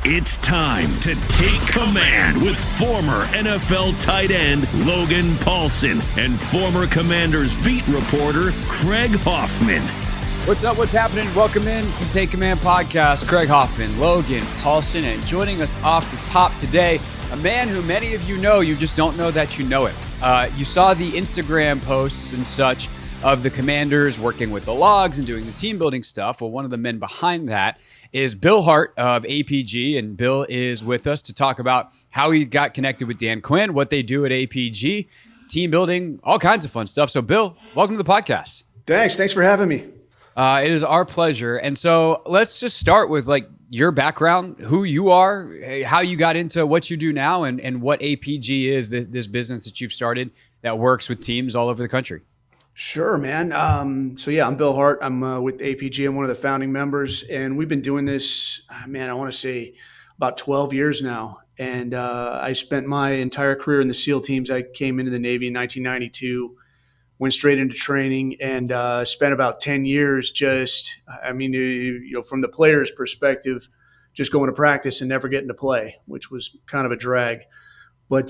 It's time to take command with former NFL tight end Logan Paulsen and former Commanders beat reporter Craig Hoffman. What's up? What's happening? Welcome in to the Take Command podcast. Craig Hoffman, Logan Paulsen, and joining us off the top today, a man who many of you know, you just don't know that you know him. You saw the Instagram posts and such of the Commanders working with the logs and doing the team building stuff. Well, one of the men behind that is Bill Hart of APG, and Bill is with us to talk about how he got connected with Dan Quinn, what they do at APG, team building, all kinds of fun stuff. So, Bill, welcome to the podcast. Thanks for having me. It is our pleasure. And so let's just start with like your background, who you are, how you got into what you do now, and what APG is, this business that you've started that works with teams all over the country. Sure, man. I'm Bill Hart. I'm with APG. I'm one of the founding members, and we've been doing this, I want to say about 12 years now. And I spent my entire career in the SEAL teams. I came into the Navy in 1992, went straight into training, and spent about 10 years from the player's perspective, just going to practice and never getting to play, which was kind of a drag. But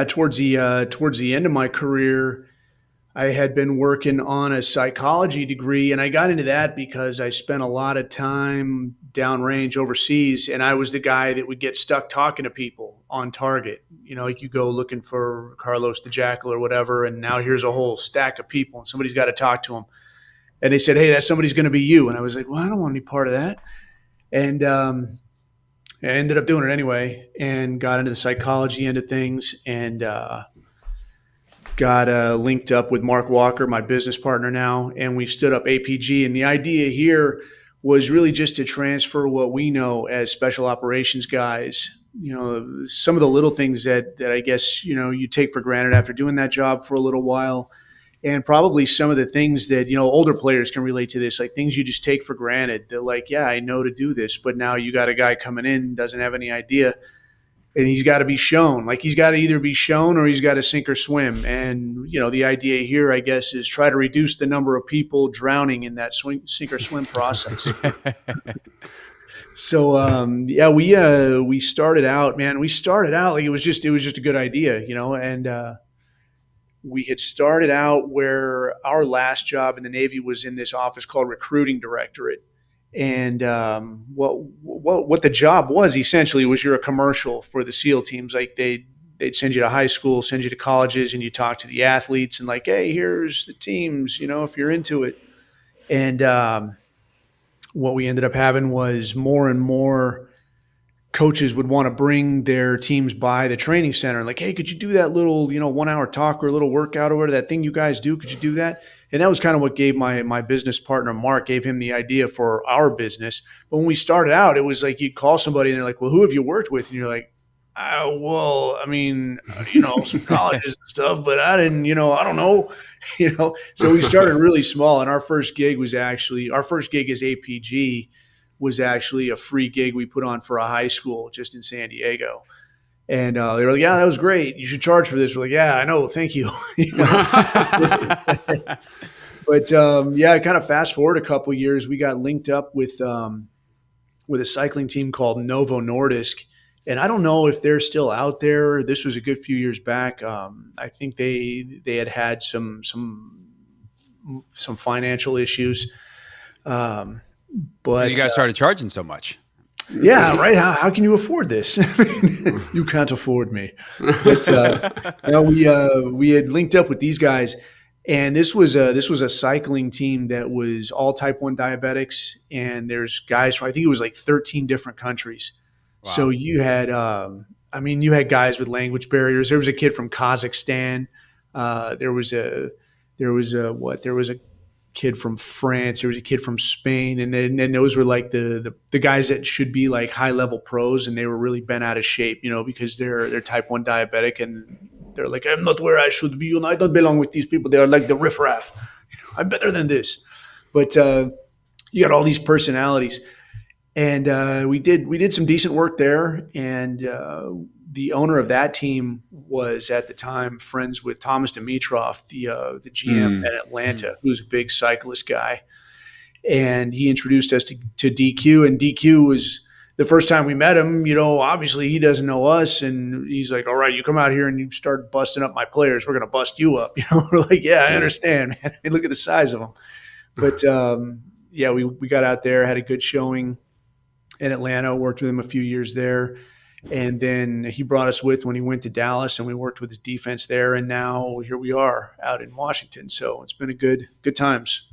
towards the end of my career, I had been working on a psychology degree, and I got into that because I spent a lot of time downrange overseas, and I was the guy that would get stuck talking to people on target. You know, like you go looking for Carlos the Jackal or whatever, and now here's a whole stack of people, and somebody's got to talk to them. And they said, hey, that somebody's going to be you. And I was like, well, I don't want any part of that. And I ended up doing it anyway and got into the psychology end of things, and got linked up with Mark Walker, my business partner now, and we stood up APG. And the idea here was really just to transfer what we know as special operations guys, you know, some of the little things that I guess, you know, you take for granted after doing that job for a little while, and probably some of the things that, you know, older players can relate to this, like things you just take for granted. They're like, yeah, I know to do this, but now you got a guy coming in, doesn't have any idea. And he's got to be shown. Like, he's got to either be shown or he's got to sink or swim. And, you know, the idea here, I guess, is try to reduce the number of people drowning in that sink or swim process. So, we started out, man. We started out like it was just a good idea, you know. And we had started out where our last job in the Navy was in this office called Recruiting Directorate. And what the job was essentially was you're a commercial for the SEAL teams. Like they'd send you to high school, send you to colleges, and you talk to the athletes and like, hey, here's the teams, you know, if you're into it. And what we ended up having was more and more coaches would want to bring their teams by the training center and like, hey, could you do that little, you know, 1 hour talk or a little workout or whatever, that thing you guys do? Could you do that? And that was kind of what gave my business partner, Mark, gave him the idea for our business. But when we started out, it was like you'd call somebody and they're like, well, who have you worked with? And you're like, some colleges and stuff, but I don't know, you know. So we started really small, and our first gig as APG was actually a free gig we put on for a high school just in San Diego. And they were like, yeah, that was great. You should charge for this. We're like, yeah, I know. Thank you. But kind of fast forward a couple of years, we got linked up with a cycling team called Novo Nordisk. And I don't know if they're still out there. This was a good few years back. I think they had some financial issues. But you guys started charging so much. Yeah, right. How can you afford this? You can't afford me. But we had linked up with these guys, and this was a cycling team that was all type 1 diabetics, and there's guys from, I think it was like 13 different countries. Wow. So you had guys with language barriers. There was a kid from Kazakhstan. There was a kid from France. There was a kid from Spain, and then those were like the guys that should be like high level pros, and they were really bent out of shape, you know, because they're type 1 diabetic, and they're like, I'm not where I should be, and I don't belong with these people. They are like the riffraff. You know, I'm better than this. But you got all these personalities, and we did some decent work there, and the owner of that team was at the time friends with Thomas Dimitrov, the GM at Atlanta, who's a big cyclist guy. And he introduced us to DQ, and DQ was the first time we met him, obviously he doesn't know us, and he's like, all right, you come out here and you start busting up my players, we're going to bust you up. We're like, yeah, I understand, man. I mean, look at the size of them. But yeah, we got out there, had a good showing in Atlanta, worked with him a few years there. And then he brought us with when he went to Dallas, and we worked with his defense there. And now here we are out in Washington. So it's been a good times.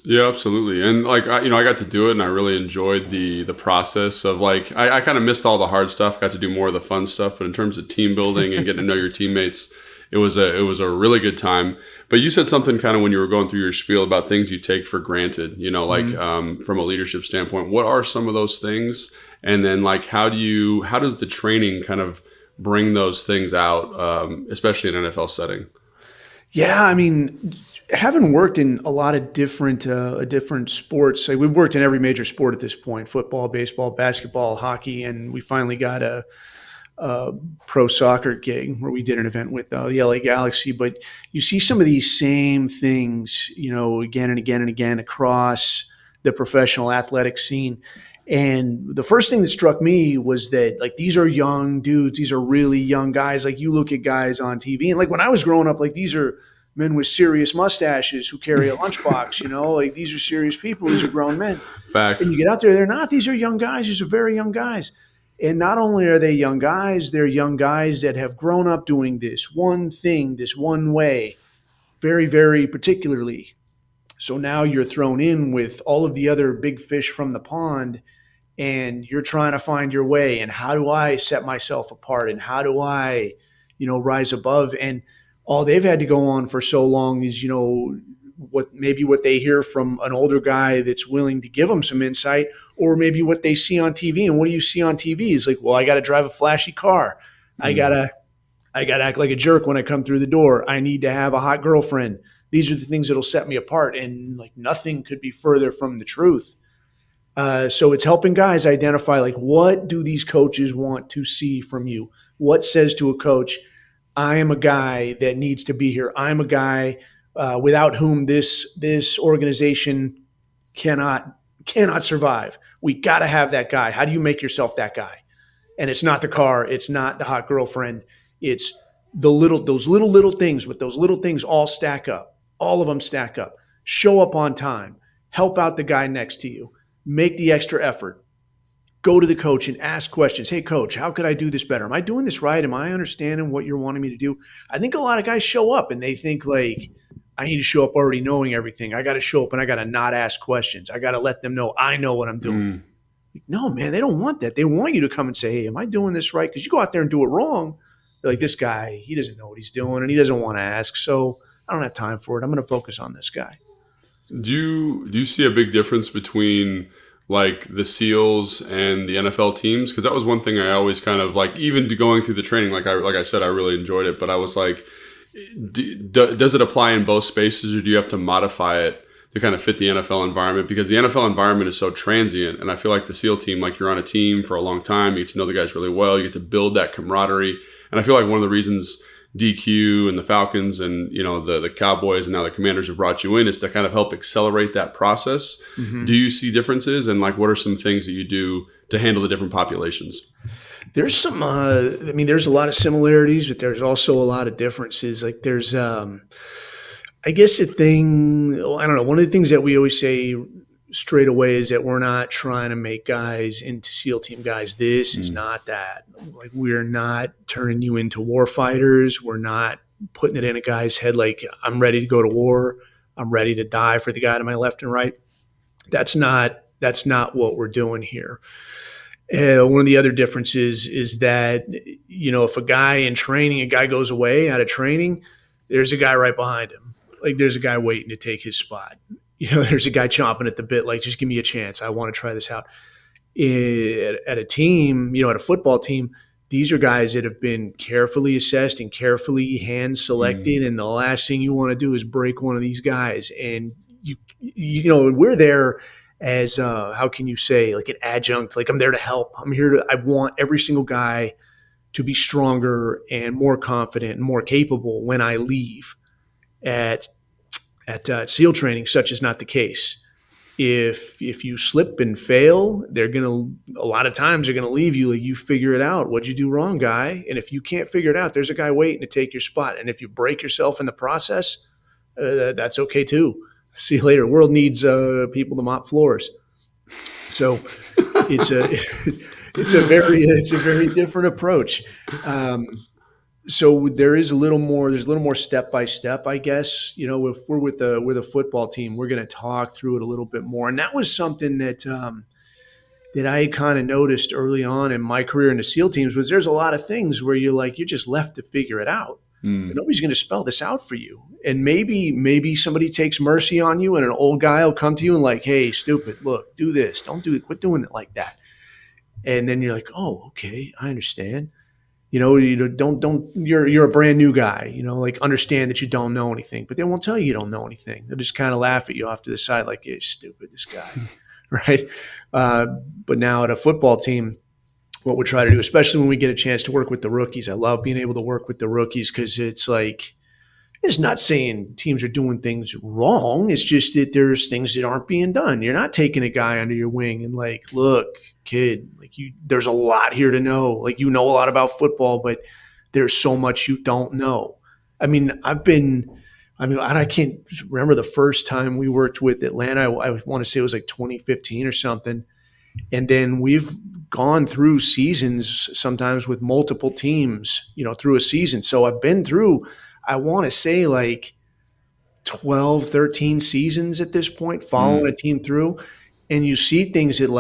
Yeah, absolutely. And like, I got to do it, and I really enjoyed the process of like, I kind of missed all the hard stuff, got to do more of the fun stuff. But in terms of team building and getting to know your teammates, it was a really good time. But you said something kind of when you were going through your spiel about things you take for granted, like from a leadership standpoint. What are some of those things? And then like, how does the training kind of bring those things out, especially in an NFL setting? Yeah, I mean, having worked in a lot of different sports, like we've worked in every major sport at this point: football, baseball, basketball, hockey, and we finally got a pro soccer gig where we did an event with the LA Galaxy. But you see some of these same things, again and again and again across the professional athletic scene. And the first thing that struck me was that, like, these are young dudes. These are really young guys. Like, you look at guys on TV, and like when I was growing up, like, these are men with serious mustaches who carry a lunchbox, like these are serious people. These are grown men. Facts. And you get out there, they're not. These are young guys. These are very young guys. And not only are they young guys, they're young guys that have grown up doing this one thing, this one way, very, very particularly. So now you're thrown in with all of the other big fish from the pond, and you're trying to find your way. And how do I set myself apart? And how do I, rise above? And all they've had to go on for so long is, what they hear from an older guy that's willing to give them some insight, or maybe what they see on TV. And what do you see on TV? Is like, well, I got to drive a flashy car. I gotta act like a jerk when I come through the door. I need to have a hot girlfriend. These are the things that'll set me apart. And like nothing could be further from the truth. So it's helping guys identify, like, what do these coaches want to see from you? What says to a coach, I am a guy that needs to be here. I'm a guy without whom this organization cannot survive. We got to have that guy. How do you make yourself that guy? And it's not the car. It's not the hot girlfriend. It's those little things. But those little things all stack up. All of them stack up. Show up on time. Help out the guy next to you. Make the extra effort. Go to the coach and ask questions. Hey, coach, how could I do this better? Am I doing this right? Am I understanding what you're wanting me to do? I think a lot of guys show up and they think, like, I need to show up already knowing everything. I got to show up and I got to not ask questions. I got to let them know I know what I'm doing. No, man, they don't want that. They want you to come and say, hey, am I doing this right? Because you go out there and do it wrong. They're like, this guy, he doesn't know what he's doing and he doesn't want to ask. So I don't have time for it. I'm going to focus on this guy. Do you see a big difference between like the SEALs and the NFL teams? Because that was one thing I always kind of like, even going through the training, like I said, I really enjoyed it. But I was like, does it apply in both spaces, or do you have to modify it to kind of fit the NFL environment? Because the NFL environment is so transient. And I feel like the SEAL team, like you're on a team for a long time, you get to know the guys really well, you get to build that camaraderie. And I feel like one of the reasons DQ and the Falcons and the Cowboys and now the Commanders have brought you in is to kind of help accelerate that process. Mm-hmm. Do you see differences, and like what are some things that you do to handle the different populations? There's some there's a lot of similarities, but there's also a lot of differences. Like there's I guess one of the things that we always say straight away is that we're not trying to make guys into SEAL team guys. This is not that. Like, we're not turning you into war fighters. We're not putting it in a guy's head like, I'm ready to go to war. I'm ready to die for the guy to my left and right. That's not what we're doing here. One of the other differences is that, if a guy goes away out of training, there's a guy right behind him. Like, there's a guy waiting to take his spot. There's a guy chomping at the bit, like, just give me a chance. I want to try this out. At a team, at a football team, these are guys that have been carefully assessed and carefully hand selected. And the last thing you want to do is break one of these guys. And we're there as how can you say, like, an adjunct. Like, I'm there to help. I want every single guy to be stronger and more confident and more capable when I leave. At SEAL training, such is not the case. if you slip and fail, a lot of times they're gonna leave you like, you figure it out. What'd you do wrong, guy? And if you can't figure it out, there's a guy waiting to take your spot. And if you break yourself in the process, that's okay too. See you later. World needs people to mop floors. So it's a very different approach. So there's a little more step by step, I guess. If we're with a football team, we're going to talk through it a little bit more. And that was something that I kind of noticed early on in my career in the SEAL teams was there's a lot of things where you're just left to figure it out. Nobody's going to spell this out for you. And maybe somebody takes mercy on you and an old guy will come to you and like, hey, stupid, look, do this. Don't do it. Quit doing it like that. And then you're like, oh, okay, I understand. You're a brand new guy, understand that you don't know anything, but they won't tell you don't know anything. They'll just kind of laugh at you off to the side like, hey, stupid, this guy. Right. But now at a football team, what we try to do, especially when we get a chance to work with the rookies, I love being able to work with the rookies because it's not saying teams are doing things wrong. It's just that there's things that aren't being done. You're not taking a guy under your wing and look, kid, there's a lot here to know. You know a lot about football, but there's so much you don't know. I can't remember the first time we worked with Atlanta. I want to say it was 2015 or something. And then we've gone through seasons sometimes with multiple teams, through a season. So I've been through, I want to say 12, 13 seasons at this point, following a team through. And you see things that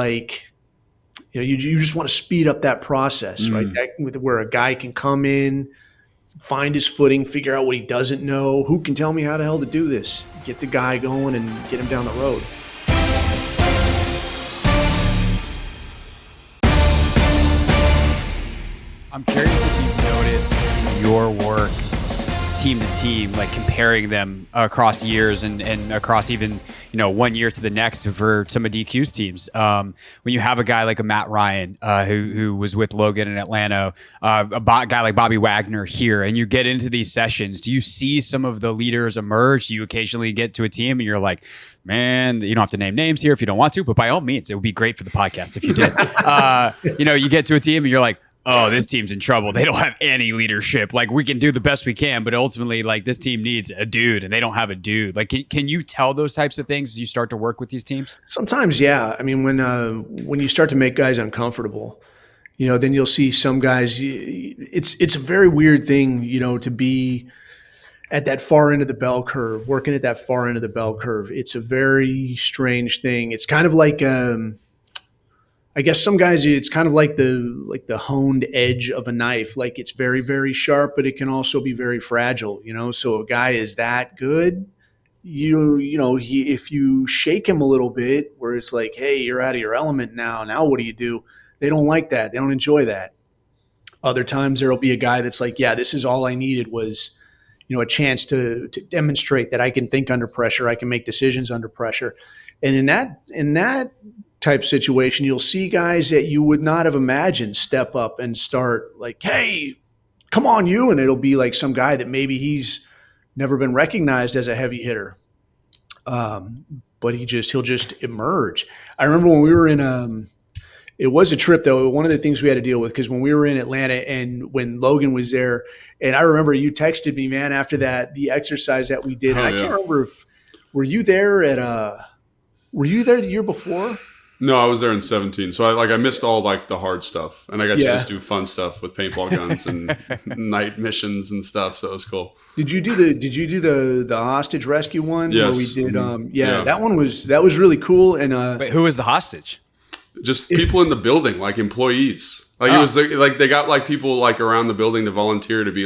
you just want to speed up that process, right? Where a guy can come in, find his footing, figure out what he doesn't know. Who can tell me how the hell to do this? Get the guy going and get him down the road. I'm curious if you've noticed your work team to team, comparing them across years and across even, 1 year to the next for some of DQ's teams. When you have a guy like a Matt Ryan, who was with Logan in Atlanta, guy like Bobby Wagner here, and you get into these sessions, do you see some of the leaders emerge? Do you occasionally get to a team and you're like, man, you don't have to name names here if you don't want to, but by all means, it would be great for the podcast if you did. You get to a team and you're like, oh, this team's in trouble. They don't have any leadership. We can do the best we can, but ultimately, this team needs a dude, and they don't have a dude. Can you tell those types of things as you start to work with these teams? Sometimes, yeah. I mean, when you start to make guys uncomfortable, then you'll see some guys. It's a very weird thing, to be at that far end of the bell curve, working at that far end of the bell curve. It's a very strange thing. It's kind of like. I guess some guys, it's kind of like the honed edge of a knife. It's very, very sharp, but it can also be very fragile, So a guy is that good, if you shake him a little bit, where it's like, hey, you're out of your element now. Now what do? They don't like that. They don't enjoy that. Other times there'll be a guy that's like, yeah, this is all I needed was, a chance to demonstrate that I can think under pressure. I can make decisions under pressure. And in that type situation, you'll see guys that you would not have imagined step up and start hey, come on you. And it'll be some guy that maybe he's never been recognized as a heavy hitter. But he'll just emerge. I remember when we were in, it was a trip though. One of the things we had to deal with, because when we were in Atlanta and when Logan was there, and I remember you texted me, man, after the exercise that we did. I can't remember were you there the year before? No, I was there in 17. So I missed all the hard stuff, and I got to just do fun stuff with paintball guns and night missions and stuff. So it was cool. Did you do the hostage rescue one? Yes. Where we did. That was really cool. And wait, who was the hostage? Just people in the building, employees. It was they got people around the building to volunteer to be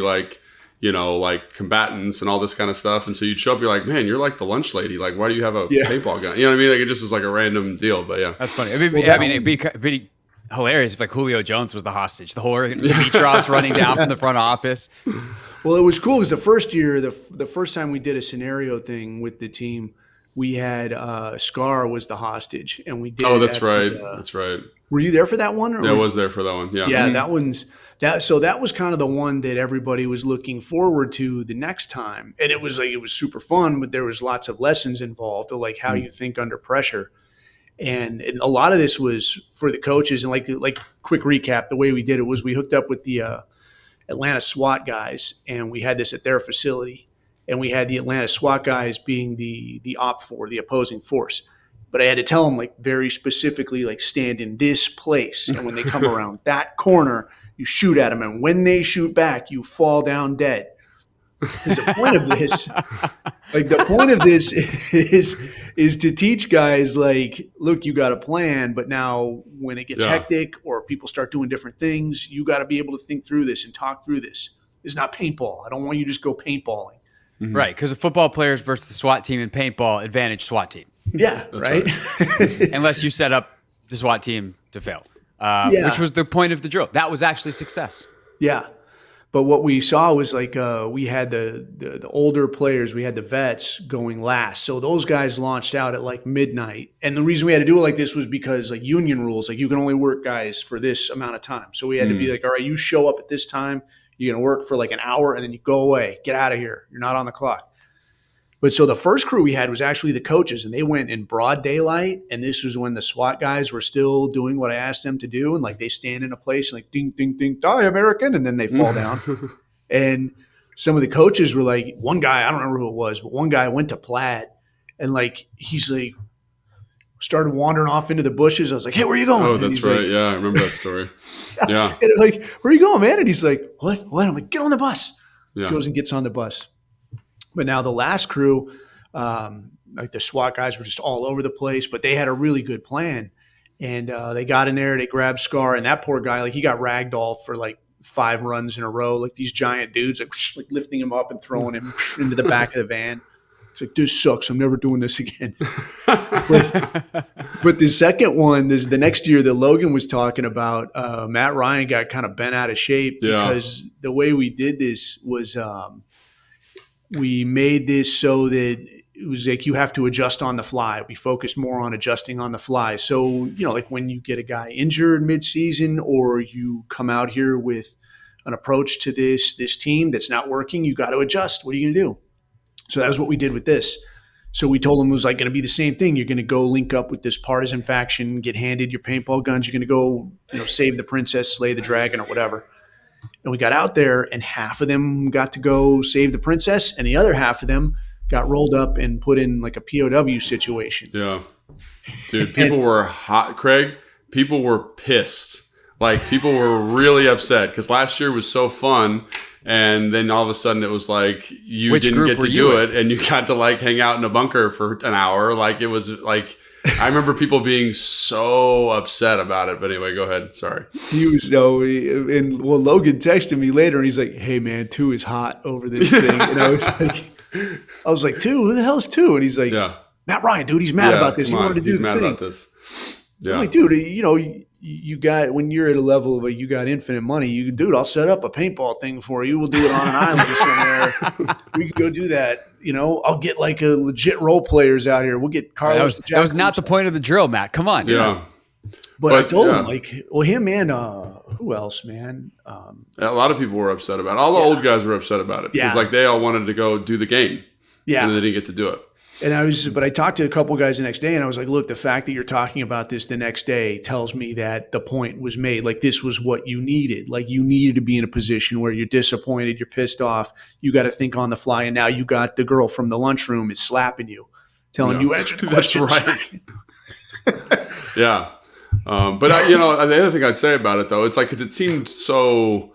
combatants and all this kind of stuff. And so you'd show up, you're like, man, you're the lunch lady. Why do you have a paintball gun? You know what I mean? It just was a random deal, but yeah. That's funny. It'd be pretty hilarious if Julio Jones was the hostage. The whole Demetros running down from the front office. Well, it was cool because the first year, the first time we did a scenario thing with the team, we had Scar was the hostage, and we did. Oh, that's right. That's right. Were you there for that one? Yeah, I was there for that one. Yeah. Yeah, that one's. So that was kind of the one that everybody was looking forward to the next time. And it was super fun, but there was lots of lessons involved of how you think under pressure. And a lot of this was for the coaches. And like quick recap, the way we did it was we hooked up with the Atlanta SWAT guys, and we had this at their facility. And we had the Atlanta SWAT guys being the the opposing force. But I had to tell them like very specifically, like stand in this place. And when they come around that corner, you shoot at them. And when they shoot back, you fall down dead. Because the point of this is to teach guys like, look, you got a plan, but now when it gets hectic or people start doing different things, you got to be able to think through this and talk through this. It's not paintball. I don't want you to just go paintballing. Mm-hmm. Right, because the football players versus the SWAT team in paintball, advantage SWAT team. Yeah, right? Unless you set up the SWAT team to fail, which was the point of the drill. That was actually success. Yeah. But what we saw was like we had the older players, we had the vets going last. So those guys launched out at like midnight. And the reason we had to do it like this was because like union rules, like you can only work guys for this amount of time. So we had to be like, all right, you show up at this time, you're going to work for like an hour and then you go away, get out of here. You're not on the clock. But so the first crew we had was actually the coaches, and they went in broad daylight. And this was when the SWAT guys were still doing what I asked them to do. And like they stand in a place and like ding, ding, ding, die American. And then they fall down. And some of the coaches were like, one guy, I don't remember who it was, but one guy went to Plaid and like, he's like, started wandering off into the bushes. I was like, hey, where are you going? Oh, that's right. Like, yeah, I remember that story. Yeah. And like, where are you going, man? And he's like, what? I'm like, get on the bus. Yeah. He goes and gets on the bus. But now the last crew, like the SWAT guys were just all over the place, but they had a really good plan. And they got in there, they grabbed Scar, and that poor guy, like he got ragdolled for like 5 runs in a row, like these giant dudes, like lifting him up and throwing him into the back of the van. It's like, this sucks. I'm never doing this again. But the second one, the next year that Logan was talking about, Matt Ryan got kind of bent out of shape because the way we did this was we made this so that it was like you have to adjust on the fly. We focused more on adjusting on the fly. So, you know, like when you get a guy injured mid-season or you come out here with an approach to this team that's not working, you got to adjust. What are you going to do? So that was what we did with this. So we told them it was like going to be the same thing. You're going to go link up with this partisan faction, get handed your paintball guns. You're going to go, you know, save the princess, slay the dragon or whatever. And we got out there and half of them got to go save the princess and the other half of them got rolled up and put in like a POW situation. Yeah. Dude, people were hot. Craig, people were pissed. Like people were really upset because last year was so fun. And then all of a sudden it was like you didn't get to do it and you got to like hang out in a bunker for an hour. Like it was like I remember people being so upset about it. But anyway, go ahead. Sorry. He was Logan texted me later and he's like, hey man, 2 is hot over this thing. And I was like, 2? Who the hell is 2? And he's like, Matt Ryan, dude, he's mad about this. He wanted to do the thing. He's mad about this. Yeah. I'm like, dude, you know, you got, when you're at a level of you got infinite money, dude, I'll set up a paintball thing for you. We'll do it on an island or somewhere. We can go do that. You know, I'll get like a legit role players out here. We'll get Carlos. That was not the point of the drill, Matt. Come on. Yeah. But I told him like, well, him and who else, man? A lot of people were upset about it. All the old guys were upset about it because like they all wanted to go do the game. Yeah. And they didn't get to do it. And I talked to a couple guys the next day and I was like, look, the fact that you're talking about this the next day tells me that the point was made. Like this was what you needed. Like you needed to be in a position where you're disappointed, you're pissed off, you got to think on the fly. And now you got the girl from the lunchroom is slapping you, telling you answer the questions. That's right. Yeah. But the other thing I'd say about it though, it's like, cause it seemed so,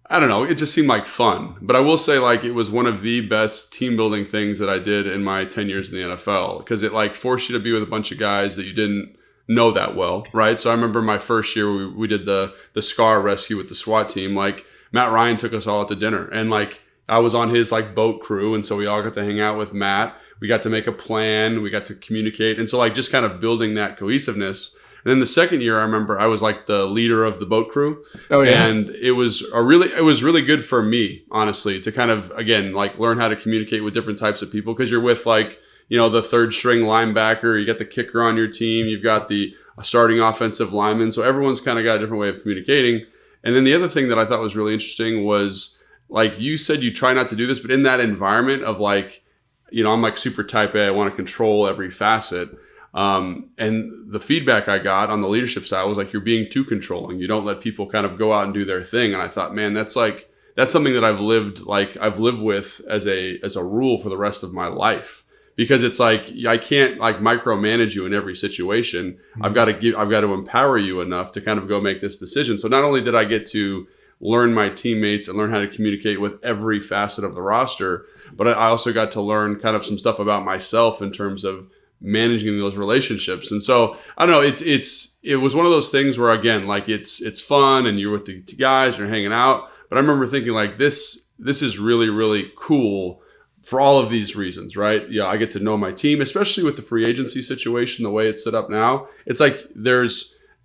I don't know. It just seemed like fun. But I will say like it was one of the best team building things that I did in my 10 years in the NFL because it like forced you to be with a bunch of guys that you didn't know that well, right? So I remember my first year we did the SCAR rescue with the SWAT team. Like Matt Ryan took us all out to dinner and like I was on his like boat crew and so we all got to hang out with Matt. We got to make a plan. We got to communicate. And so like just kind of building that cohesiveness. And then the second year, I remember I was like the leader of the boat crew. Oh yeah. And it was really good for me, honestly, to kind of, again, like learn how to communicate with different types of people. Cause you're with like, you know, the third string linebacker, you got the kicker on your team, you've got the starting offensive lineman. So everyone's kind of got a different way of communicating. And then the other thing that I thought was really interesting was like, you said you try not to do this, but in that environment of like, you know, I'm like super type A, I want to control every facet. And the feedback I got on the leadership side was like, you're being too controlling. You don't let people kind of go out and do their thing. And I thought, man, that's something that I've lived with as a rule for the rest of my life. Because it's like, I can't like micromanage you in every situation. I've got to empower you enough to kind of go make this decision. So not only did I get to learn my teammates and learn how to communicate with every facet of the roster, but I also got to learn kind of some stuff about myself in terms of managing those relationships. And so I don't know, it was one of those things where, again, like it's fun and you're with the guys, you're hanging out. But I remember thinking like this is really, really cool for all of these reasons, right? Yeah, I get to know my team, especially with the free agency situation, the way it's set up now. It's like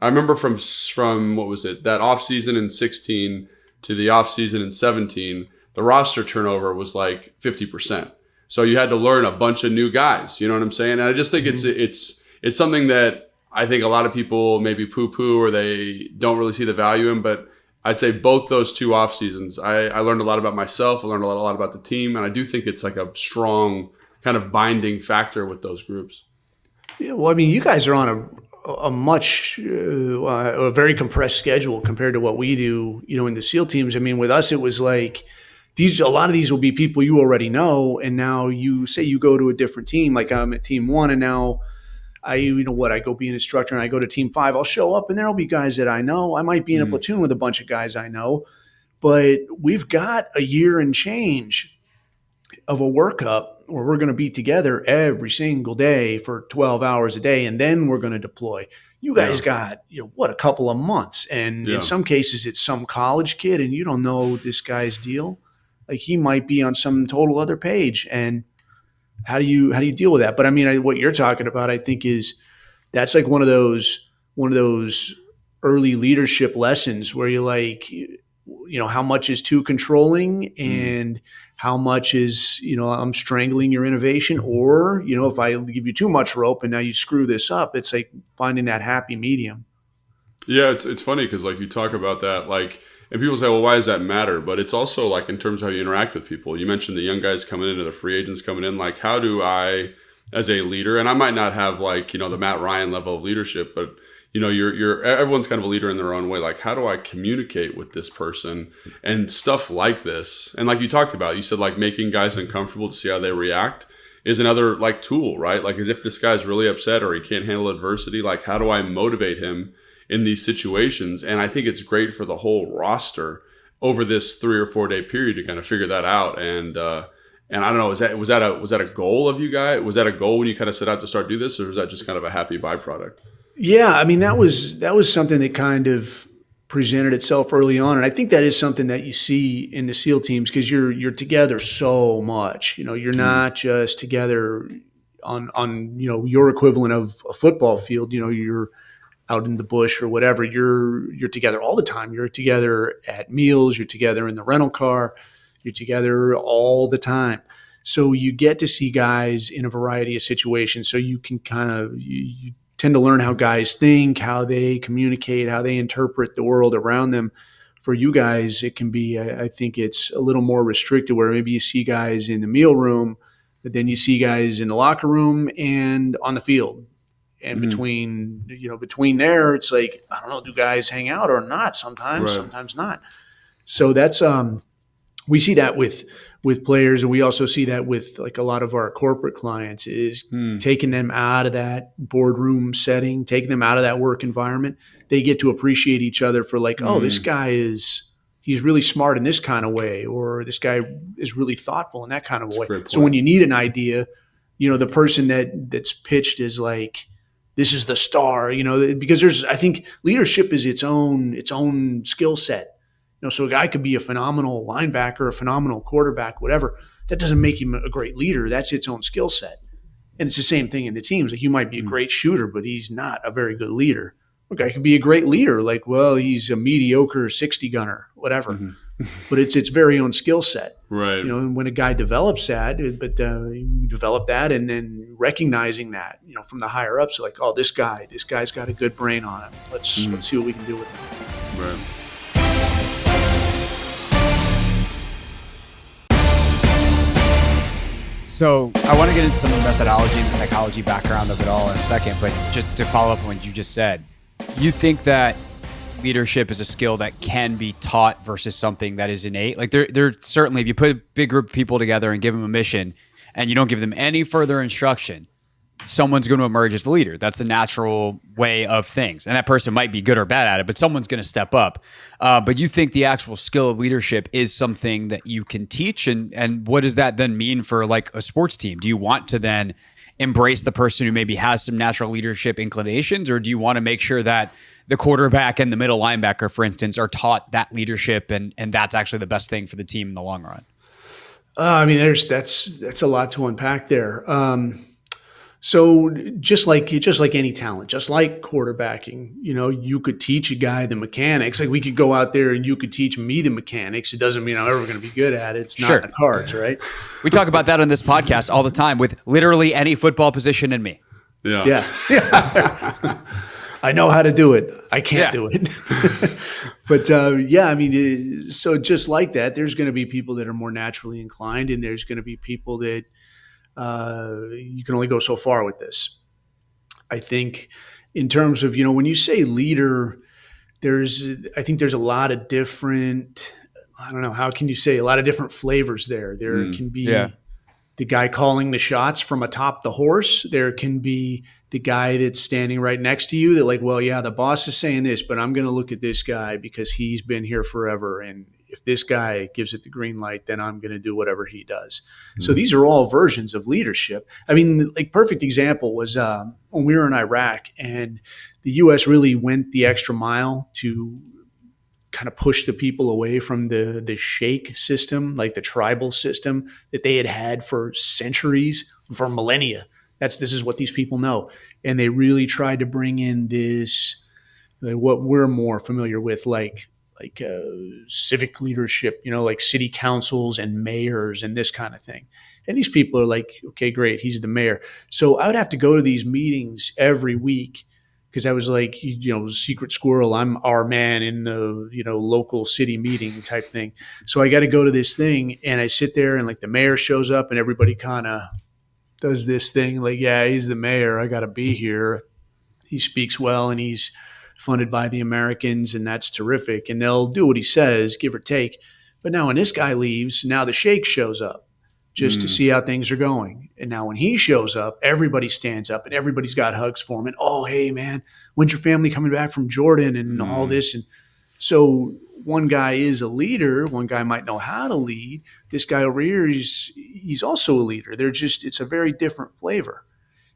I remember from what was it, that offseason in 16 to the offseason in 17, the roster turnover was like 50%. So you had to learn a bunch of new guys, you know what I'm saying? And I just think it's something that I think a lot of people maybe poo-poo or they don't really see the value in, but I'd say both those two off seasons, I learned a lot about myself. I learned a lot about the team. And I do think it's like a strong kind of binding factor with those groups. Yeah, well, I mean, you guys are on a very compressed schedule compared to what we do, in the SEAL teams. I mean, with us, it was like a lot of these will be people you already know. And now you say you go to a different team, like I'm at team 1 and now I go be an instructor and I go to team 5, I'll show up and there'll be guys that I know. I might be in a platoon with a bunch of guys I know, but we've got a year and change of a workup where we're going to be together every single day for 12 hours a day. And then we're going to deploy. You guys got, a couple of months. And in some cases it's some college kid and you don't know this guy's deal. Like he might be on some total other page. And how do you deal with that? But I mean, what you're talking about, I think that's like one of those early leadership lessons where you're like, how much is too controlling and how much is, I'm strangling your innovation, or, if I give you too much rope and now you screw this up, it's like finding that happy medium. Yeah. It's funny because like you talk about that, like, and people say, well, why does that matter? But it's also like in terms of how you interact with people. You mentioned the young guys coming in or the free agents coming in. Like, how do I, as a leader, and I might not have like, the Matt Ryan level of leadership, but everyone's kind of a leader in their own way. Like, how do I communicate with this person and stuff like this? And like you talked about, you said like making guys uncomfortable to see how they react is another like tool, right? Like as if this guy's really upset or he can't handle adversity, like how do I motivate him in these situations? And I think it's great for the whole roster over this 3 or 4 day period to kind of figure that out. And I don't know, was that a goal of you guys? Was that a goal when you kind of set out to start do this, or was that just kind of a happy byproduct? Yeah, I mean that was something that kind of presented itself early on, and I think that is something that you see in the SEAL teams because you're together so much. You're not just together on your equivalent of a football field. You're out in the bush or whatever. You're together all the time. You're together at meals. You're together in the rental car. You're together all the time. So you get to see guys in a variety of situations. So you can kind of you tend to learn how guys think, how they communicate, how they interpret the world around them. For you guys, it can be, I think it's a little more restricted where maybe you see guys in the meal room, but then you see guys in the locker room and on the field. And between there, it's like, I don't know, do guys hang out or not? Sometimes, sometimes not. So that's, we see that with players, and we also see that with like a lot of our corporate clients is taking them out of that boardroom setting, taking them out of that work environment. They get to appreciate each other for like, oh, this guy he's really smart in this kind of way, or this guy is really thoughtful in that kind of way. So when you need an idea, the person that's pitched is like, this is the star, because I think leadership is its own skill set. So a guy could be a phenomenal linebacker, a phenomenal quarterback, whatever. That doesn't make him a great leader. That's its own skill set. And it's the same thing in the teams. Like you might be a great shooter, but he's not a very good leader. A guy could be a great leader. Like, well, he's a mediocre 60 gunner, whatever. But it's its very own skill set. Right. And when a guy develops that, but you develop that and then recognizing that, from the higher ups, like, oh, this guy's got a good brain on him. Let's see what we can do with him. Right. So I want to get into some of the methodology and the psychology background of it all in a second, but just to follow up on what you just said, you think that leadership is a skill that can be taught versus something that is innate? Like there certainly, if you put a big group of people together and give them a mission and you don't give them any further instruction, someone's going to emerge as the leader. That's the natural way of things. And that person might be good or bad at it, but someone's going to step up. But you think the actual skill of leadership is something that you can teach? And what does that then mean for like a sports team? Do you want to then embrace the person who maybe has some natural leadership inclinations, or do you want to make sure that the quarterback and the middle linebacker, for instance, are taught that leadership and that's actually the best thing for the team in the long run? I mean, that's a lot to unpack there. So just like any talent, just like quarterbacking, you could teach a guy the mechanics. Like we could go out there and you could teach me the mechanics. It doesn't mean I'm ever going to be good at it. It's not in the cards, right? We talk about that on this podcast all the time with literally any football position in me. Yeah. I know how to do it. I can't do it. But I mean, so just like that, there's going to be people that are more naturally inclined, and there's going to be people that you can only go so far with this. I think in terms of, when you say leader, I think there's a lot of different, I don't know, how can you say a lot of different flavors there? There can be the guy calling the shots from atop the horse. There can be the guy that's standing right next to you that like, well, yeah, the boss is saying this, but I'm going to look at this guy because he's been here forever. And if this guy gives it the green light, then I'm going to do whatever he does. Mm-hmm. So these are all versions of leadership. I mean, like perfect example was when we were in Iraq and the U.S. really went the extra mile to kind of push the people away from the sheikh system, like the tribal system that they had for centuries, for millennia. This is what these people know. And they really tried to bring in this, what we're more familiar with, like civic leadership, like city councils and mayors and this kind of thing. And these people are like, okay, great, he's the mayor. So I would have to go to these meetings every week because I was like, secret squirrel, I'm our man in the, local city meeting type thing. So I got to go to this thing and I sit there and like the mayor shows up and everybody kind of does this thing like, yeah, he's the mayor. I got to be here. He speaks well and he's funded by the Americans and that's terrific. And they'll do what he says, give or take. But now when this guy leaves, now the sheikh shows up just to see how things are going. And now when he shows up, everybody stands up and everybody's got hugs for him. And, oh, hey, man, when's your family coming back from Jordan and all this? And so one guy is a leader. One guy might know how to lead. This guy over here, he's also a leader. It's a very different flavor.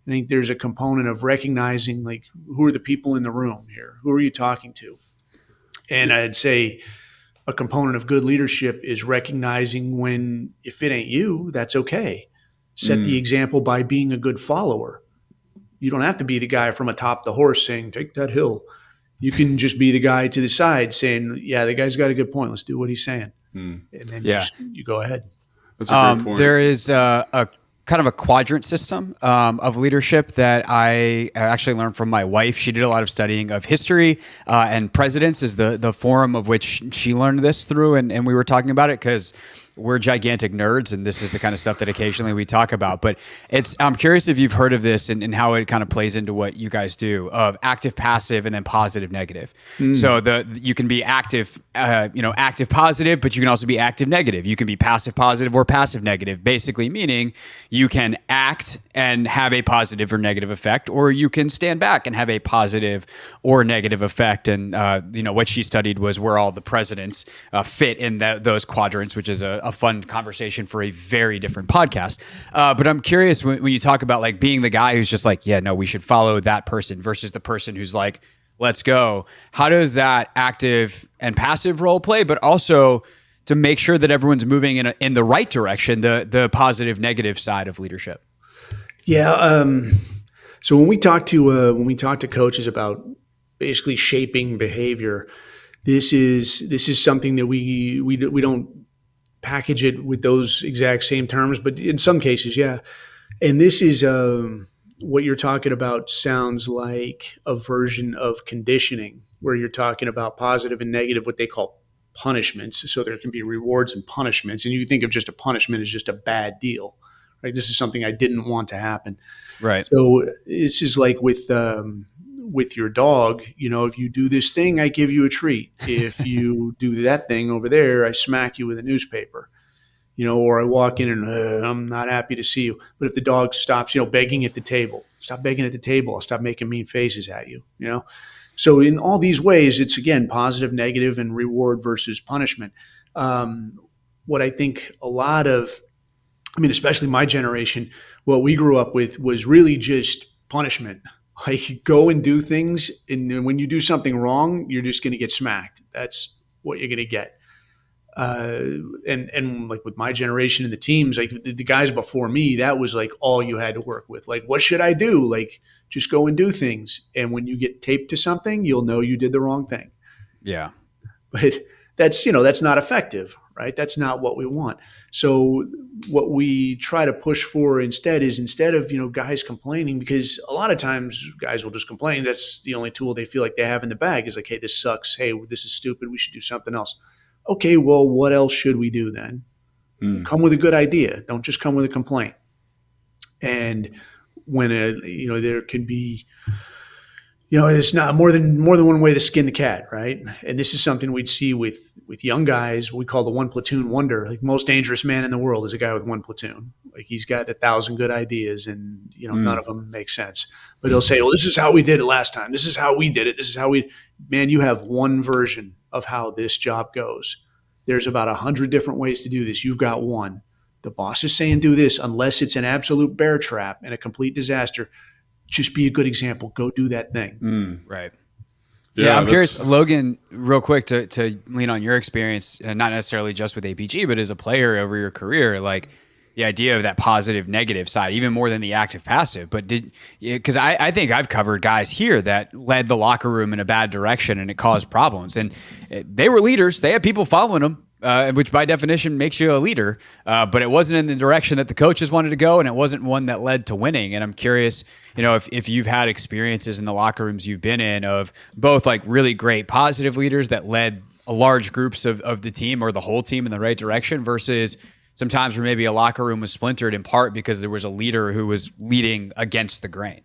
I think there's a component of recognizing, like, who are the people in the room here? Who are you talking to? And I'd say a component of good leadership is recognizing when, if it ain't you, that's okay. Set the example by being a good follower. You don't have to be the guy from atop the horse saying, take that hill. You can just be the guy to the side saying, yeah, the guy's got a good point. Let's do what he's saying. And then you go ahead. That's a great point. There is a kind of a quadrant system of leadership that I actually learned from my wife. She did a lot of studying of history and presidents is the forum of which she learned this through. And we were talking about it because we're gigantic nerds and this is the kind of stuff that occasionally we talk about. But I'm curious if you've heard of this and how it kind of plays into what you guys do of active, passive, and then positive, negative. So you can be active, active positive, but you can also be active negative. You can be passive positive or passive negative, basically meaning you can act and have a positive or negative effect, or you can stand back and have a positive or negative effect. And, what she studied was where all the presidents fit in those quadrants, which is a fun conversation for a very different podcast. But I'm curious when you talk about like being the guy who's just like, yeah, no, we should follow that person versus the person who's like, let's go. How does that active and passive role play, but also to make sure that everyone's moving in the right direction, the positive, negative side of leadership? Yeah. So when we talk to coaches about basically shaping behavior, this is something that we don't package it with those exact same terms, but in some cases, yeah. And this is what you're talking about sounds like a version of conditioning where you're talking about positive and negative, what they call punishments. So there can be rewards and punishments. And you think of just a punishment as just a bad deal, right? This is something I didn't want to happen. Right. So it's just like with your dog, if you do this thing, I give you a treat. If you do that thing over there, I smack you with a newspaper, or I walk in and I'm not happy to see you. But if the dog stops, begging at the table, stop begging at the table. I'll stop making mean faces at you, So in all these ways, it's, again, positive, negative, and reward versus punishment. What I think especially my generation, what we grew up with was really just punishment. Like, go and do things, and when you do something wrong, you're just going to get smacked. That's what you're going to get. And like with my generation and the teams, like the guys before me, that was like all you had to work with. Like, what should I do? Like, just go and do things. And when you get taped to something, you'll know you did the wrong thing. Yeah. But that's not effective, right? That's not what we want. So what we try to push for instead of, guys complaining, because a lot of times guys will just complain. That's the only tool they feel like they have in the bag is like, hey, this sucks. Hey, this is stupid. We should do something else. Okay, well, what else should we do then? Come with a good idea. Don't just come with a complaint. And when there can be, it's not more than one way to skin the cat, right? And this is something we'd see with young guys. We call the one platoon wonder. Like, most dangerous man in the world is a guy with one platoon. Like, he's got 1,000 good ideas, and none of them make sense. But they'll say, "Well, this is how we did it last time. This is how we did it. This is how we." Man, you have one version of how this job goes. There's about 100 different ways to do this. You've got one. The boss is saying do this, unless it's an absolute bear trap and a complete disaster. Just be a good example. Go do that thing. Right. Yeah, I'm curious, Logan, real quick, to lean on your experience, not necessarily just with APG, but as a player over your career, like the idea of that positive, negative side, even more than the active, passive. But because I think I've covered guys here that led the locker room in a bad direction and it caused problems. And they were leaders. They had people following them, which by definition makes you a leader. But it wasn't in the direction that the coaches wanted to go, and it wasn't one that led to winning. And I'm curious, if you've had experiences in the locker rooms you've been in of both like really great positive leaders that led large groups of the team or the whole team in the right direction versus sometimes where maybe a locker room was splintered in part because there was a leader who was leading against the grain.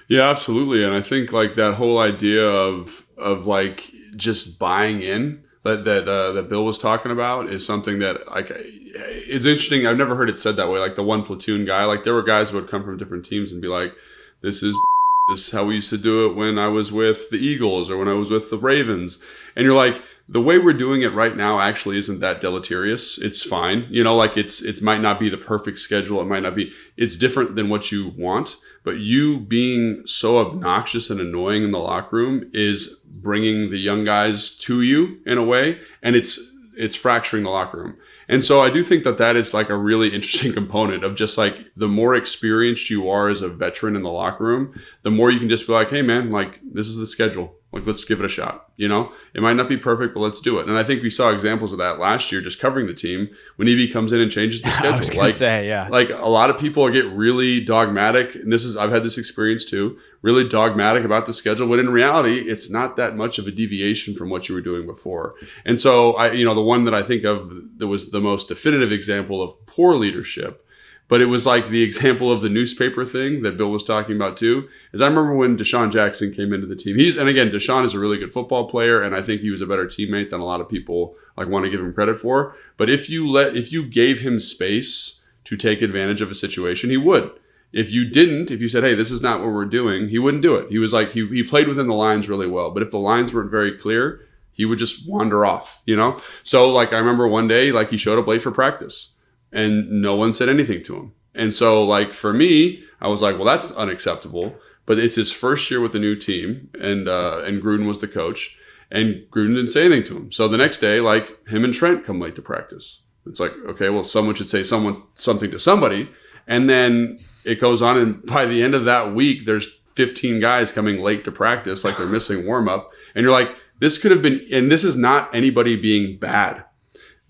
Yeah, absolutely. And I think like that whole idea of like just buying in that Bill was talking about is something that like is interesting. I've never heard it said that way. Like the one platoon guy, like there were guys who would come from different teams and be like, this is how we used to do it when I was with the Eagles or when I was with the Ravens. And you're like, the way we're doing it right now actually isn't that deleterious. It's fine. Like it might not be the perfect schedule. It might not be, it's different than what you want, but you being so obnoxious and annoying in the locker room is bringing the young guys to you in a way. And it's fracturing the locker room. And so I do think that is like a really interesting component of just like the more experienced you are as a veteran in the locker room, the more you can just be like, hey man, like this is the schedule. Like, let's give it a shot. It might not be perfect, but let's do it. And I think we saw examples of that last year, just covering the team when EB comes in and changes the schedule. I was gonna say, yeah. Like a lot of people get really dogmatic. And I've had this experience too, really dogmatic about the schedule. But in reality, it's not that much of a deviation from what you were doing before. And so the one that I think of that was the most definitive example of poor leadership, but it was like the example of the newspaper thing that Bill was talking about too, is I remember when Deshaun Jackson came into the team. And again, Deshaun is a really good football player, and I think he was a better teammate than a lot of people like want to give him credit for. But if you gave him space to take advantage of a situation, he would. If you didn't, if you said, hey, this is not what we're doing, he wouldn't do it. He was like, he played within the lines really well. But if the lines weren't very clear, he would just wander off, So like I remember one day, like he showed up late for practice. And no one said anything to him. And so like for me, I was like, well, that's unacceptable. But it's his first year with the new team, and Gruden was the coach, and Gruden didn't say anything to him. So the next day, like him and Trent come late to practice. It's like, okay, well, someone should say something to somebody. And then it goes on, and by the end of that week, there's 15 guys coming late to practice, like they're missing warm up. And you're like, this could have been, and this is not anybody being bad.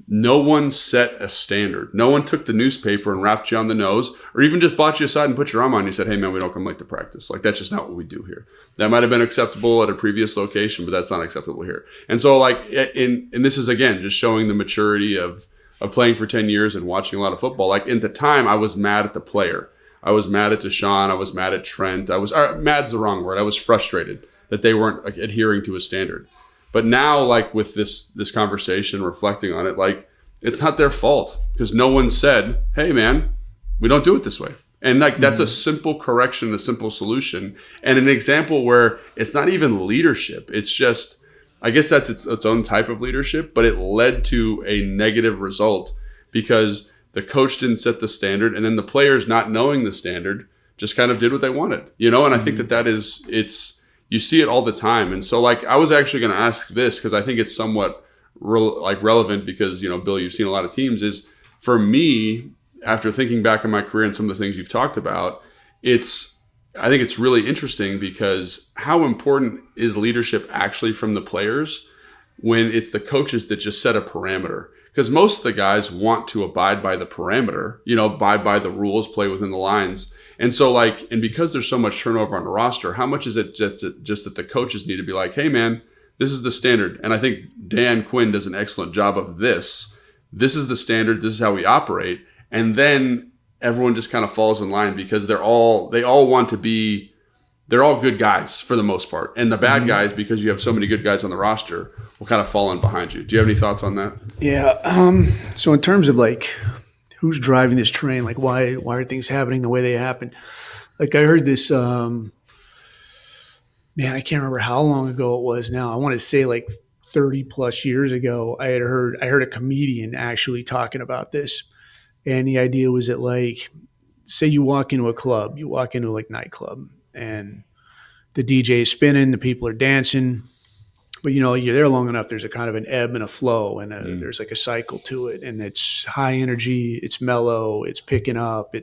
No one set a standard. No one took the newspaper and wrapped you on the nose, or even just brought you aside and put your arm on you and said, hey man, we don't come late to practice. Like that's just not what we do here. That might have been acceptable at a previous location, but that's not acceptable here. And so like, and this is again, just showing the maturity of of playing for 10 years and watching a lot of football, like at the time I was mad at the player. I was mad at Deshaun. I was mad at Trent. Mad's the wrong word. I was frustrated that they weren't like adhering to a standard. But now, like with this conversation, reflecting on it, like it's not their fault because no one said, "Hey, man, we don't do it this way." And like that's a simple correction, a simple solution, and an example where it's not even leadership. It's just, I guess that's its own type of leadership, but it led to a negative result because the coach didn't set the standard, and then the players, not knowing the standard, just kind of did what they wanted, you know? And I think you see it all the time. And so like, I was actually going to ask this because I think it's somewhat relevant because, you know, Bill, you've seen a lot of teams, is for me, after thinking back in my career and some of the things you've talked about, I think it's really interesting because how important is leadership actually from the players when it's the coaches that just set a parameter? Because most of the guys want to abide by the parameter, you know, abide by the rules, play within the lines. And so like, and because there's so much turnover on the roster, how much is it just that the coaches need to be like, hey man, this is the standard. And I think Quinn does an excellent job of this. This is the standard. This is how we operate. And then everyone just kind of falls in line because they all want to be, they're all good guys for the most part. And the bad guys, because you have so many good guys on the roster, will kind of fall in behind you. Do you have any thoughts on that? Yeah. So in terms of like who's driving this train, like why are things happening the way they happen? Like I heard this, man, I can't remember how long ago it was now. I want to say like 30 plus years ago, I heard a comedian actually talking about this. And the idea was that like, say you walk into a club, you walk into like nightclub and the DJ is spinning, the people are dancing, but you know, you're there long enough. There's a kind of an ebb and a flow and there's like a cycle to it, and it's high energy, it's mellow, it's picking up,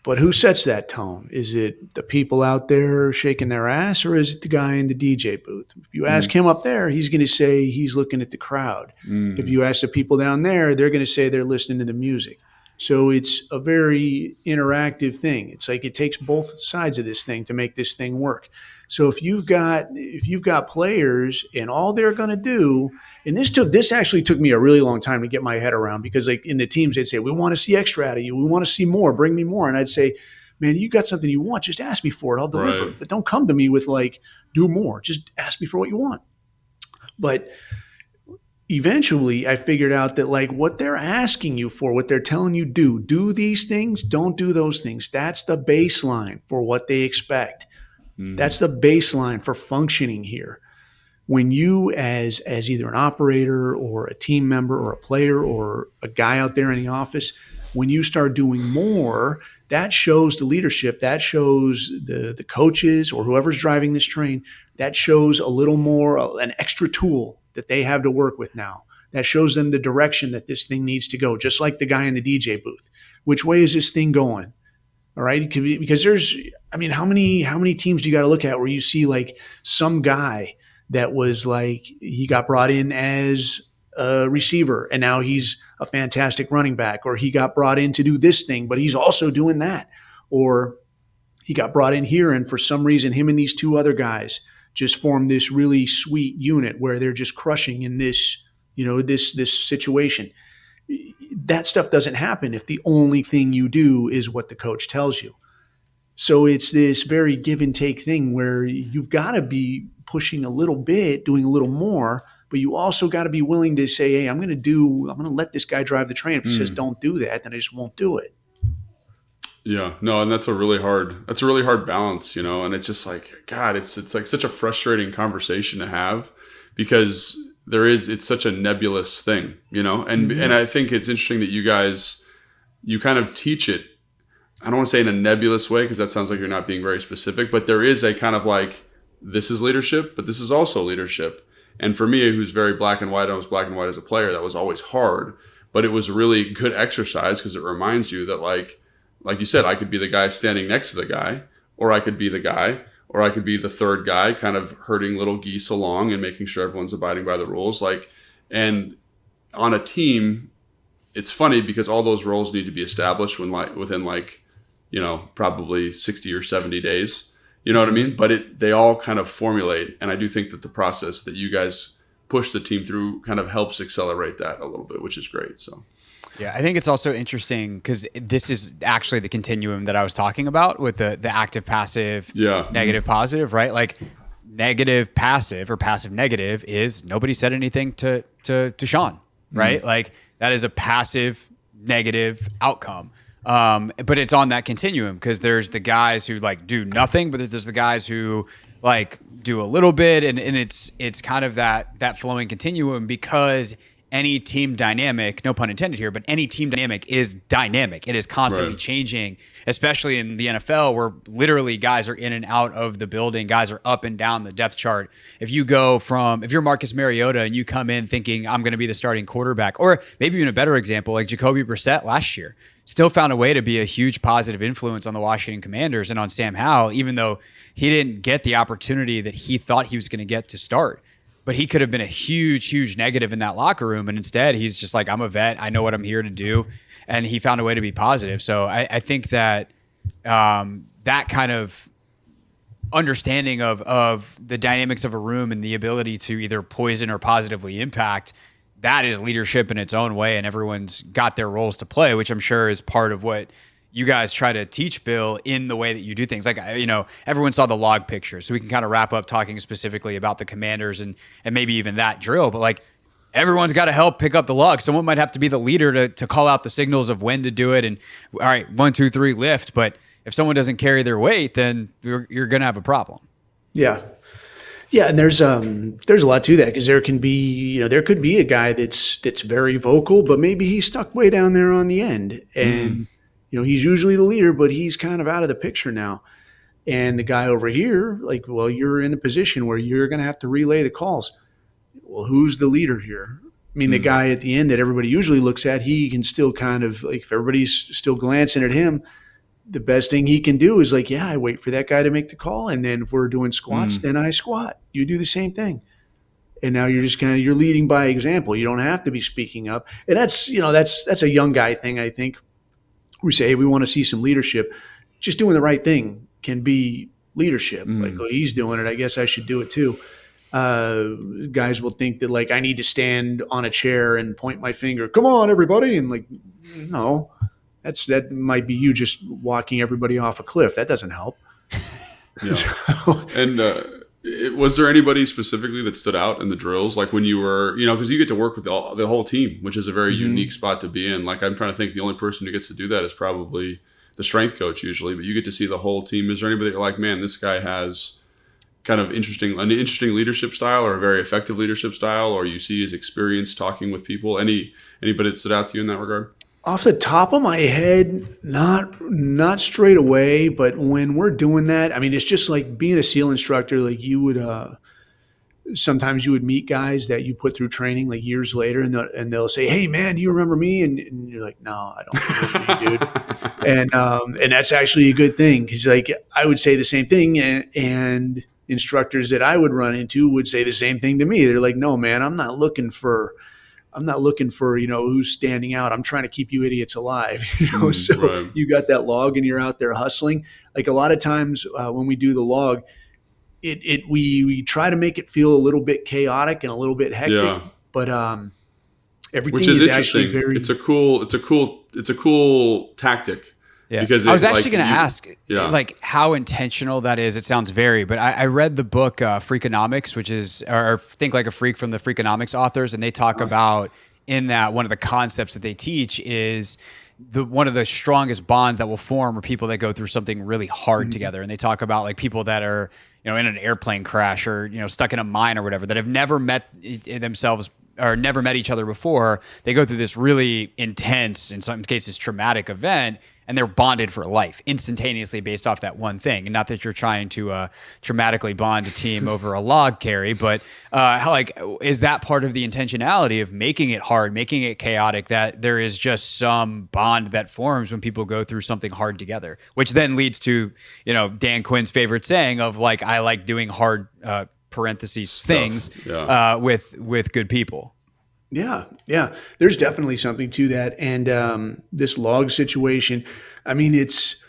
but who sets that tone? Is it the people out there shaking their ass, or is it the guy in the DJ booth? If you ask him up there, he's going to say he's looking at the crowd. If you ask the people down there, they're going to say they're listening to the music. So it's a very interactive thing. It's like it takes both sides of this thing to make this thing work. So if you've got players and all they're going to do, and this actually took me a really long time to get my head around, because like in the teams they'd say, we want to see extra out of you, we want to see more, bring me more, and I'd say, man, you got something you want, just ask me for it, I'll deliver. Right. But don't come to me with like, do more, just ask me for what you want. But eventually I figured out that like what they're asking you for, what they're telling you do these things, don't do those things. That's the baseline for what they expect. That's the baseline for functioning here. When you as either an operator or a team member or a player or a guy out there in the office, when you start doing more, that shows the leadership, that shows the coaches or whoever's driving this train, that shows a little more, an extra tool that they have to work with now. That shows them the direction that this thing needs to go, just like the guy in the DJ booth. Which way is this thing going? All right, it could be, because there's, I mean, how many teams do you got to look at where you see like some guy that was like, he got brought in as a receiver and now he's a fantastic running back, or he got brought in to do this thing, but he's also doing that, or he got brought in here and for some reason him and these two other guys just form this really sweet unit where they're just crushing in this, you know, this situation. That stuff doesn't happen if the only thing you do is what the coach tells you. So it's this very give and take thing where you've got to be pushing a little bit, doing a little more, but you also got to be willing to say, hey, I'm going to let this guy drive the train. If he says don't do that, then I just won't do it. Yeah, no, and that's a really hard balance, you know, and it's just like, God, it's like such a frustrating conversation to have because it's such a nebulous thing, you know, and I think it's interesting that you kind of teach it. I don't want to say in a nebulous way, because that sounds like you're not being very specific, but there is a kind of like, this is leadership, but this is also leadership. And for me, who's very black and white, I was black and white as a player, that was always hard, but it was really good exercise because it reminds you that like you said, I could be the guy standing next to the guy, or I could be the guy, or I could be the third guy kind of herding little geese along and making sure everyone's abiding by the rules. Like, and on a team, it's funny because all those roles need to be established within you know, probably 60 or 70 days. You know what I mean? But they all kind of formulate. And I do think that the process that you guys push the team through kind of helps accelerate that a little bit, which is great. So. Yeah, I think it's also interesting because this is actually the continuum that I was talking about with the active, passive, negative, positive, right? Like negative, passive or passive, negative is nobody said anything to Sean, right? Like that is a passive, negative outcome. But it's on that continuum because there's the guys who like do nothing, but there's the guys who like do a little bit, and it's kind of that flowing continuum because any team dynamic, no pun intended here, but any team dynamic is dynamic. It is constantly changing, especially in the NFL where literally guys are in and out of the building. Guys are up and down the depth chart. If you're Marcus Mariota and you come in thinking I'm going to be the starting quarterback, or maybe even a better example, like Jacoby Brissett last year, still found a way to be a huge positive influence on the Washington Commanders and on Sam Howell, even though he didn't get the opportunity that he thought he was going to get to start. But he could have been a huge, huge negative in that locker room. And instead, he's just like, I'm a vet. I know what I'm here to do. And he found a way to be positive. So I think that that kind of understanding of the dynamics of a room and the ability to either poison or positively impact, that is leadership in its own way. And everyone's got their roles to play, which I'm sure is part of what you guys try to teach Bill in the way that you do things. Like, everyone saw the log picture, so we can kind of wrap up talking specifically about the Commanders and maybe even that drill. But like, everyone's got to help pick up the log. Someone might have to be the leader to call out the signals of when to do it. And all right, 1, 2, 3, lift. But if someone doesn't carry their weight, then you're going to have a problem. Yeah. Yeah, and there's a lot to that because there could be a guy that's very vocal, but maybe he's stuck way down there on the end, and he's usually the leader, but he's kind of out of the picture now. And the guy over here, like, well, you're in a position where you're going to have to relay the calls. Well, who's the leader here? I mean, the guy at the end that everybody usually looks at, he can still kind of like, if everybody's still glancing at him, the best thing he can do is like, yeah, I wait for that guy to make the call. And then if we're doing squats, then I squat. You do the same thing. And now you're just you're leading by example. You don't have to be speaking up. And that's a young guy thing, I think. We say, hey, we want to see some leadership. Just doing the right thing can be leadership. Like, oh, he's doing it, I guess I should do it too. Guys will think that like I need to stand on a chair and point my finger. Come on, everybody. And like, no. That might be you just walking everybody off a cliff. That doesn't help. Yeah. And was there anybody specifically that stood out in the drills? Like when you were, because you get to work with the whole team, which is a very unique spot to be in. Like I'm trying to think the only person who gets to do that is probably the strength coach usually, but you get to see the whole team. Is there anybody that you're like, man, this guy has kind of an interesting leadership style or a very effective leadership style, or you see his experience talking with people? Anybody that stood out to you in that regard? Off the top of my head, not straight away, but when we're doing that, I mean, it's just like being a SEAL instructor. Like you would, sometimes you would meet guys that you put through training like years later, and they'll say, "Hey, man, do you remember me?" And you're like, "No, I don't remember you, dude." And that's actually a good thing because like I would say the same thing, and instructors that I would run into would say the same thing to me. They're like, "No, man, I'm not looking for who's standing out. I'm trying to keep you idiots alive." So right. You got that log and you're out there hustling. Like a lot of times when we do the log, we try to make it feel a little bit chaotic and a little bit hectic, but everything is actually very. It's a cool tactic. Yeah, because I was actually going to ask, like, how intentional that is. It sounds very, but I read the book Freakonomics, which is, or Think Like a Freak from the Freakonomics authors, and they talk about in that one of the concepts that they teach is one of the strongest bonds that will form are people that go through something really hard together, and they talk about like people that are in an airplane crash or stuck in a mine or whatever that have never met themselves or never met each other before. They go through this really intense, in some cases traumatic event, and they're bonded for life instantaneously based off that one thing. And not that you're trying to traumatically bond a team over a log carry, but is that part of the intentionality of making it hard, making it chaotic, that there is just some bond that forms when people go through something hard together, which then leads to, Dan Quinn's favorite saying of like, I like doing hard things with good people. Yeah. There's definitely something to that. And this log situation, I mean, it's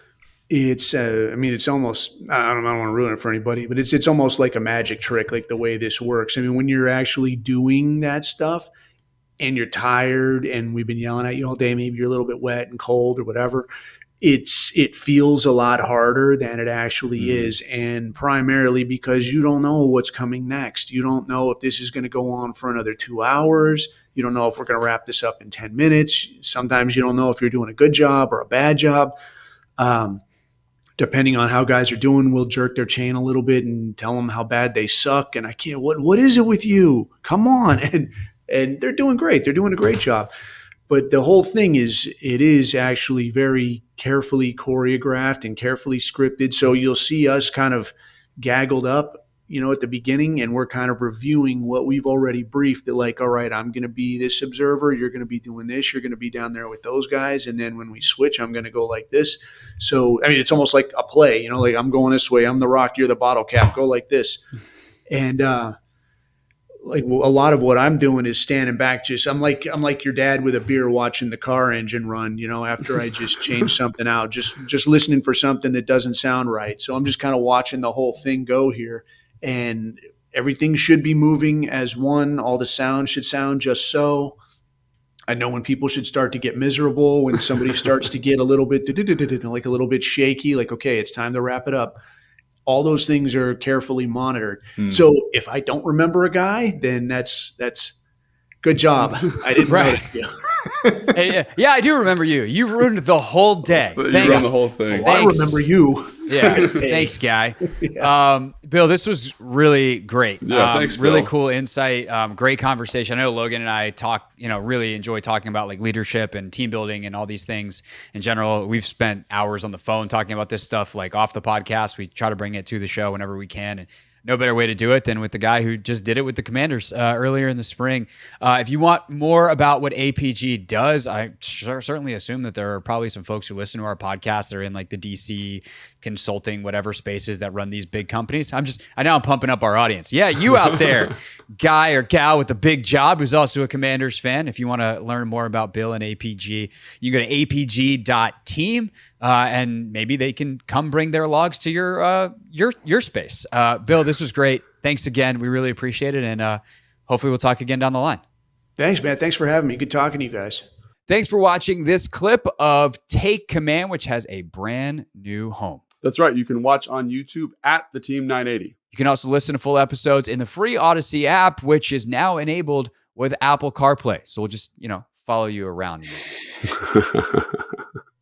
It's, I mean, it's almost, I don't want to ruin it for anybody, but it's almost like a magic trick, like the way this works. I mean, when you're actually doing that stuff and you're tired and we've been yelling at you all day, maybe you're a little bit wet and cold or whatever, it feels a lot harder than it actually is. And primarily because you don't know what's coming next. You don't know if this is going to go on for another 2 hours. You don't know if we're going to wrap this up in 10 minutes. Sometimes you don't know if you're doing a good job or a bad job. Depending on how guys are doing, we'll jerk their chain a little bit and tell them how bad they suck. And I can't, what is it with you? Come on. And they're doing great. They're doing a great job. But the whole thing is, it is actually very carefully choreographed and carefully scripted. So you'll see us kind of gaggled up, at the beginning, and we're kind of reviewing what we've already briefed, that like, all right, I'm going to be this observer. You're going to be doing this. You're going to be down there with those guys. And then when we switch, I'm going to go like this. So, I mean, it's almost like a play, like I'm going this way. I'm the rock. You're the bottle cap. Go like this. And, like a lot of what I'm doing is standing back. I'm like your dad with a beer watching the car engine run, after I just change something out, just listening for something that doesn't sound right. So I'm just kind of watching the whole thing go here, and everything should be moving as one. All the sound should sound just so. I know when people should start to get miserable, when somebody starts to get a little bit like a little bit shaky, like, okay, it's time to wrap it up. All those things are carefully monitored. So if I don't remember a guy, then that's good job. I didn't notice you. Yeah, I do remember you. You ruined the whole day. You ruined the whole thing. I remember you. Yeah, thanks, guy. Yeah. Bill, this was really great. Yeah, thanks, really Bill. cool insight. Great conversation. I know Logan and I really enjoy talking about like leadership and team building and all these things in general. We've spent hours on the phone talking about this stuff, like off the podcast. We try to bring it to the show whenever we can. And no better way to do it than with the guy who just did it with the Commanders earlier in the spring. If you want more about what APG does, I certainly assume that there are probably some folks who listen to our podcast that are in like the DC consulting, whatever spaces that run these big companies. I'm pumping up our audience. Yeah, you out there, guy or gal with a big job who's also a Commanders fan. If you want to learn more about Bill and APG, you can go to apg.team. And maybe they can come bring their logs to your space. Bill, this was great. Thanks again. We really appreciate it. And hopefully we'll talk again down the line. Thanks, man. Thanks for having me. Good talking to you guys. Thanks for watching this clip of Take Command, which has a brand new home. That's right. You can watch on YouTube at the Team 980. You can also listen to full episodes in the free Odyssey app, which is now enabled with Apple CarPlay. So we'll just, follow you around.